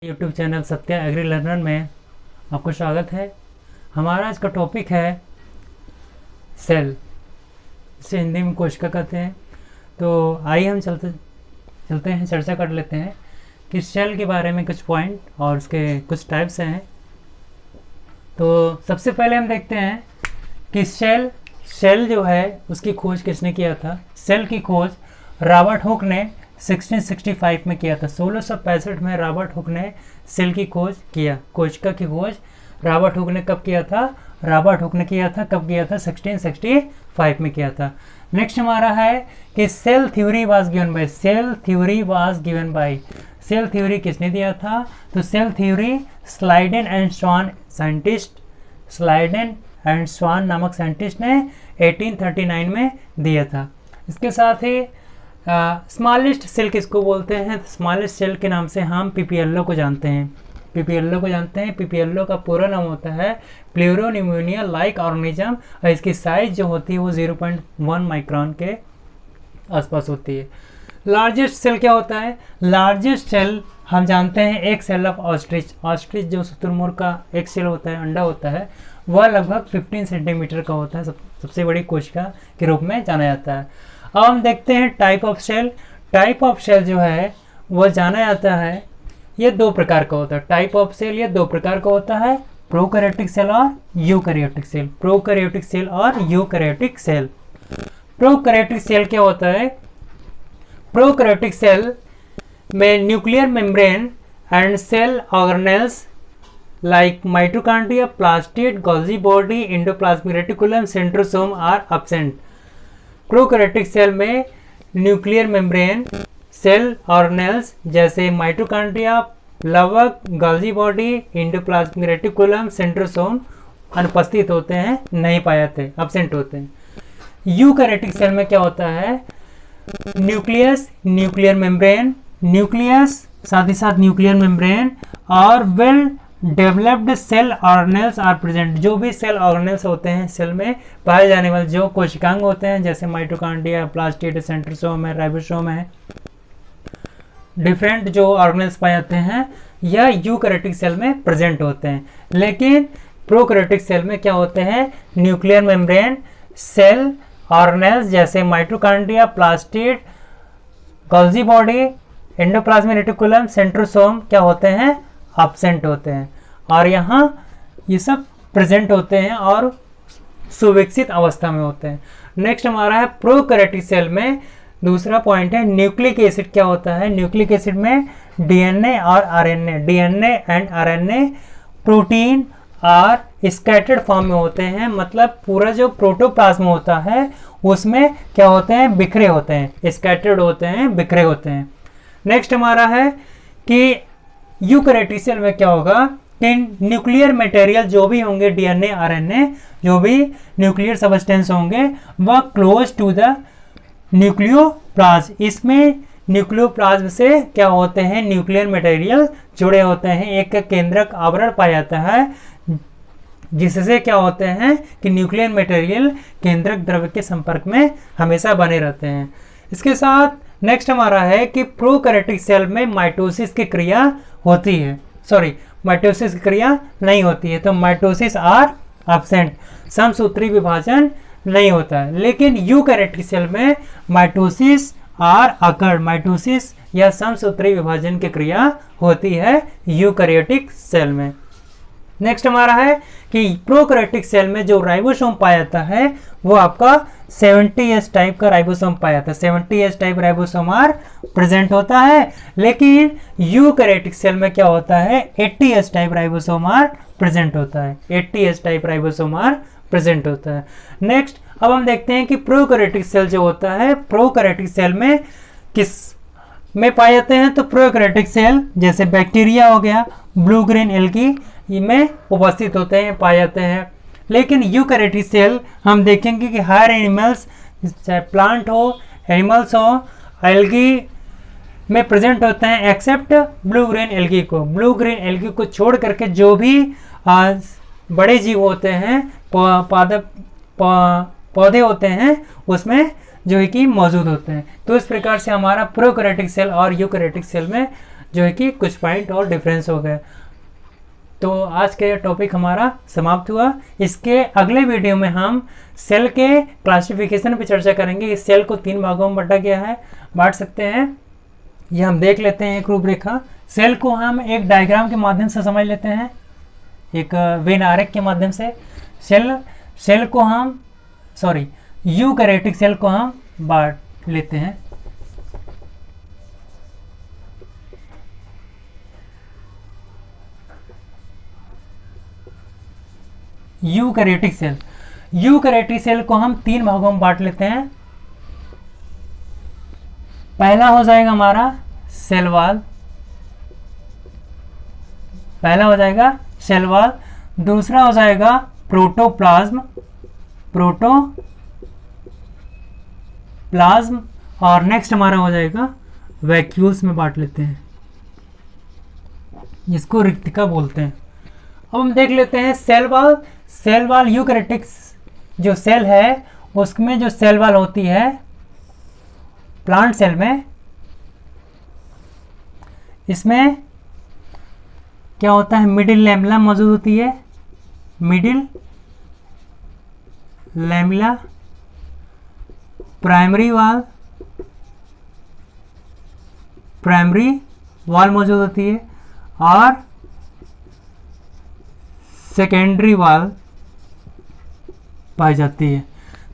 YouTube channel Satya Agri Learner में आपको स्वागत है। हमारा आज का टॉपिक है सेल, जिसे हिंदी में कोशिका कहते हैं। तो आइए हम चलते हैं, चर्चा कर लेते हैं कि सेल के बारे में कुछ पॉइंट और उसके कुछ टाइप्स हैं। तो सबसे पहले हम देखते हैं कि सेल जो है उसकी खोज किसने किया था। सेल की खोज रॉबर्ट हुक ने 1665 में किया था। 1665 में रॉबर्ट हुक ने सेल की खोज किया। कोशिका की खोज रॉबर्ट हुक ने कब किया था? कब किया था? 1665 में किया था। नेक्स्ट हमारा है कि cell theory was given by किसने दिया था? तो cell theory Schleiden and Schwann नामक साइंटिस्ट ने 1839 में दिया था। इसके साथ ही स्मॉलेस्ट सेल किसको बोलते हैं? स्मॉलेस्ट सेल के नाम से हम पीपीएलओ को जानते हैं। पीपीएलओ का पूरा नाम होता है प्लूरोनिमोनिया लाइक ऑर्गेनिज्म, और इसकी साइज जो होती है वो 0.1 माइक्रोन के आसपास होती है। लार्जेस्ट सेल क्या होता है? लार्जेस्ट सेल हम जानते हैं एक सेल ऑफ ऑस्ट्रिच जो शुतुरमुर्ग का एक सेल होता है, अंडा होता है, वह लगभग 15 सेंटीमीटर का होता है। सबसे बड़ी कोशिका के रूप में जाना जाता है। अब हम देखते हैं टाइप ऑफ सेल जो है वह जाना जाता है, ये दो प्रकार का होता है। टाइप ऑफ सेल ये दो प्रकार का होता है, प्रोकैरियोटिक सेल और यूकैरियोटिक सेल। प्रोकैरियोटिक सेल क्या होता है? प्रोकैरियोटिक सेल में nuclear membrane and cell organelles like mitochondria, plastid, Golgi body, endoplasmic reticulum, centrosome are absent. Prokaryotic cell में न्यूक्लियर मेम्ब्रेन, सेल ऑर्गेनेल्स जैसे माइटोकॉन्ड्रिया, प्लवक, Golgi body, endoplasmic reticulum, centrosome अनुपस्थित होते हैं, नहीं पाए जाते, एब्सेंट होते हैं। यूकैरियोटिक सेल में क्या होता है? न्यूक्लियर मेम्ब्रेन साथ ही साथ न्यूक्लियर मेम्ब्रेन और well developed cell organelles are present. जो भी सेल ऑर्गेनेल्स होते हैं सेल में पाए जाने वाले जो कोशिकांग होते हैं जैसे माइटोकॉन्ड्रिया, प्लास्टिड, सेंट्रोसोम है, राइबोसोम है, डिफरेंट जो ऑर्गेनेल्स पाए जाते हैं यह यूकैरियोटिक सेल में प्रेजेंट होते हैं। लेकिन प्रोकैरियोटिक सेल में क्या होते हैं? न्यूक्लियर मेम्ब्रेन, सेल ऑर्गेनेल्स जैसे mitochondria, plastid, Golgi body, endoplasmic reticulum, centrosome क्या होते हैं? एब्सेंट होते हैं। और यहाँ ये सब प्रेजेंट होते हैं और सुविकसित अवस्था में होते हैं। नेक्स्ट हमारा है प्रोकैरियोटिक सेल में दूसरा पॉइंट है न्यूक्लिक एसिड क्या होता है? न्यूक्लिक एसिड में डीएनए एंड आरएनए प्रोटीन और स्कैटर्ड फॉर्म में होते हैं। मतलब पूरा जो प्रोटोप्लाज्म होता है उसमें क्या होते हैं? बिखरे होते हैं, स्कैटर्ड होते हैं, बिखरे होते हैं। नेक्स्ट हमारा है कि यूकैरियोटिक सेल में क्या होगा कि न्यूक्लियर मटेरियल जो भी होंगे, डीएनए, आरएनए, जो भी न्यूक्लियर सबस्टेंस होंगे वह क्लोज टू द न्यूक्लियोप्लाज्म। इसमें न्यूक्लियोप्लाज्म से क्या होते हैं? न्यूक्लियर मटेरियल जुड़े होते हैं, एक केंद्रक आवरण पाया जाता है जिससे क्या होते हैं कि न्यूक्लियर मटेरियल केंद्रक द्रव्य के संपर्क में हमेशा बने रहते हैं। इसके साथ नेक्स्ट हमारा है कि प्रोकैरियोटिक सेल में माइटोसिस की क्रिया होती है, माइटोसिस की क्रिया नहीं होती है, तो माइटोसिस आर एब्सेंट, समसूत्री विभाजन नहीं होता है। लेकिन यूकैरियोटिक सेल में माइटोसिस या समसूत्री विभाजन की क्रिया होती है यूकैरियोटिक सेल में। नेक्स्ट हमारा है कि प्रोकैरियोटिक सेल में जो राइबोसोम पाया जाता है वो आपका 70S टाइप का राइबोसोम पाया जाता है। 70S type ribosome are present होता है। लेकिन यूकैरियोटिक सेल में क्या होता है? 80S type ribosome are present होता है। नेक्स्ट अब हम देखते हैं कि प्रोकैरियोटिक सेल जो होता है, प्रोकैरियोटिक सेल में किस में पाए जाते हैं? तो प्रोकैरियोटिक सेल जैसे बैक्टीरिया हो गया, ब्लू ग्रीन एल्गी में उपस्थित होते हैं, पाए जाते हैं। लेकिन यूकैरियोटिक सेल हम देखेंगे कि हायर एनिमल्स, चाहे प्लांट हो, एनिमल्स हो, एल्गी में प्रेजेंट होते हैं एक्सेप्ट ब्लू ग्रीन एल्गी को छोड़ करके जो भी बड़े जीव होते हैं, पौधे होते हैं, उसमें जो है कि मौजूद होते हैं। तो इस प्रकार से हमारा प्रोकैरियोटिक सेल और यूकैरियोटिक सेल में जो है कि कुछ पॉइंट और डिफरेंस हो गए। तो आज का टॉपिक हमारा समाप्त हुआ। इसके अगले वीडियो में हम सेल के क्लासिफिकेशन पर चर्चा करेंगे। इस सेल को 3 भागों में बांट सकते हैं। ये हम देख लेते हैं एक रूपरेखा। सेल को हम एक डायग्राम के माध्यम से समझ लेते हैं, एक वेन आरेख के माध्यम से। सेल को हम यूकैरियोटिक सेल को हम बांट लेते हैं। यूकैरियोटिक सेल को हम 3 भागों में बांट लेते हैं। पहला हो जाएगा हमारा सेल वॉल, दूसरा हो जाएगा प्रोटोप्लाज्म, और नेक्स्ट हमारा हो जाएगा वैक्यूल्स में बांट लेते हैं, जिसको रिक्तिका बोलते हैं। अब हम देख लेते हैं सेल वॉल यूकैरियोटिक जो सेल है उसमें जो सेल वॉल होती है प्लांट सेल में, इसमें क्या होता है, मिडिल लैमेला मौजूद होती है। मिडिल लैमेला, प्राइमरी वॉल मौजूद होती है और सेकेंडरी वॉल पाई जाती है।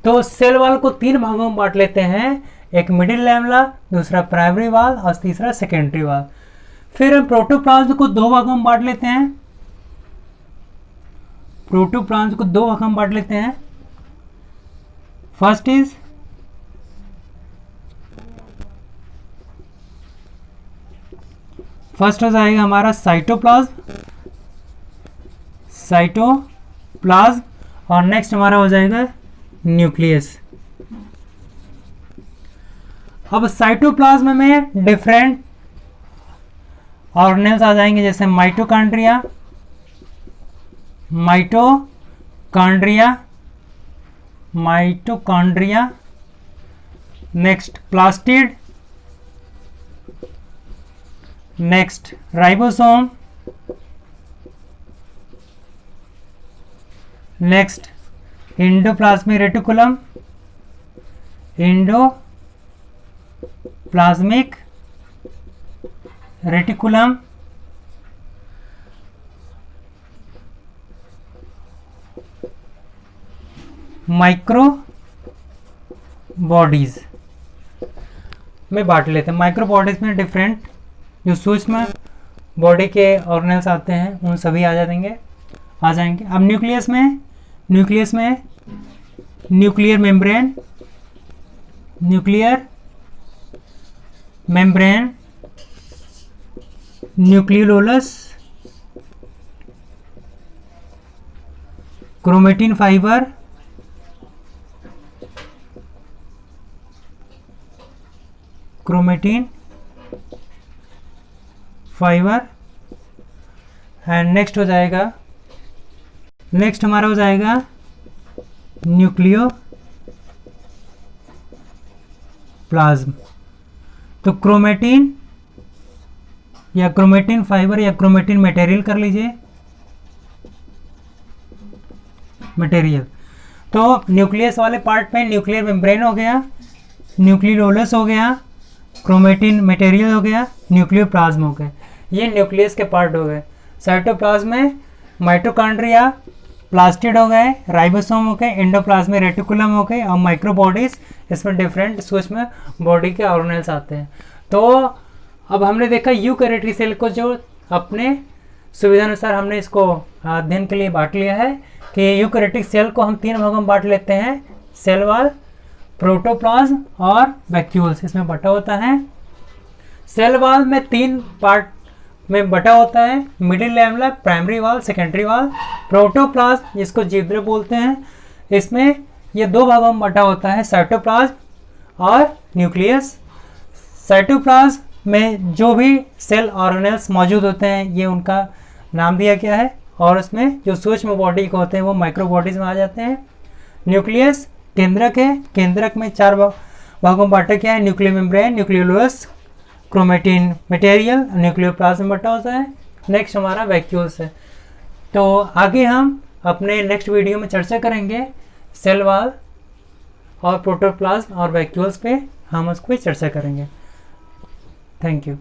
तो सेल वॉल को 3 भागों में बांट लेते हैं, एक मिडिल लैमेला, दूसरा प्राइमरी वॉल और तीसरा सेकेंडरी वॉल। फिर हम प्रोटोप्लाज्म को 2 भागों में बांट लेते हैं। फर्स्ट हो जाएगा हमारा साइटोप्लाज्म और नेक्स्ट हमारा हो जाएगा न्यूक्लियस। अब साइटोप्लाज्म में डिफरेंट ऑर्गेनेल्स आ जाएंगे, जैसे mitochondria, next plastid, next ribosome, next endoplasmic reticulum, micro bodies में बांट लेते हैं। माइक्रो बॉडीज में डिफरेंट जो सूक्ष्म बॉडी के ऑर्गेनल्स आते हैं उन सभी आ जाएंगे। अब न्यूक्लियस में nuclear membrane, nucleolus, chromatin fibre and next हमारा हो जाएगा न्यूक्लियोप्लाज्म। तो क्रोमेटिन फाइबर या क्रोमेटिन मटेरियल कर लीजिए, तो न्यूक्लियस वाले पार्ट में न्यूक्लियर मेम्ब्रेन हो गया, न्यूक्लियोलस हो गया, क्रोमेटिन मटेरियल हो गया, न्यूक्लियोप्लाज्म हो गया। ये न्यूक्लियस के पार्ट हो गए। साइटोप्लाज्म में माइटोकॉन्ड्रिया, प्लास्टिड हो गए, राइबोसोम हो गए, एंडोप्लाज्मिक रेटिकुलम हो गए और माइक्रोबॉडीज, इसमें डिफरेंट सूक्ष्म बॉडी के ऑर्गेनेल्स आते हैं। तो अब हमने देखा यूकैरियोटिक सेल को जो अपने सुविधानुसार हमने इसको अध्ययन के लिए बांट लिया है कि यूकैरियोटिक सेल को हम 3 भागों में बांट लेते हैं, सेल वॉल, प्रोटोप्लाज्म और वैक्यूल्स, इसमें बटा होता है। सेल वॉल में 3 पार्ट में बटा होता है, middle lamella, primary wall, secondary wall. Protoplasm जिसको जीवद्रव्य बोलते हैं, इसमें ये 2 भागों में बटा होता है, साइटोप्लाज्म और न्यूक्लियस। साइटोप्लाज्म में जो भी सेल ऑर्गेनेल्स मौजूद होते हैं ये उनका नाम दिया गया है और उसमें जो सूक्ष्म बॉडी को होते हैं वो माइक्रो बॉडीज में आ जाते हैं। न्यूक्लियस केंद्रक है, केंद्रक में 4 भागों में बांटा गया है, nuclear membrane, nucleolus, chromatin material nucleoplasm में बटा होता है। नेक्स्ट हमारा वैक्यूल्स है। तो आगे हम अपने नेक्स्ट वीडियो में चर्चा करेंगे सेल वॉल और प्रोटोप्लाज्म और वैक्यूल्स पे हम उसको चर्चा करेंगे। Thank you.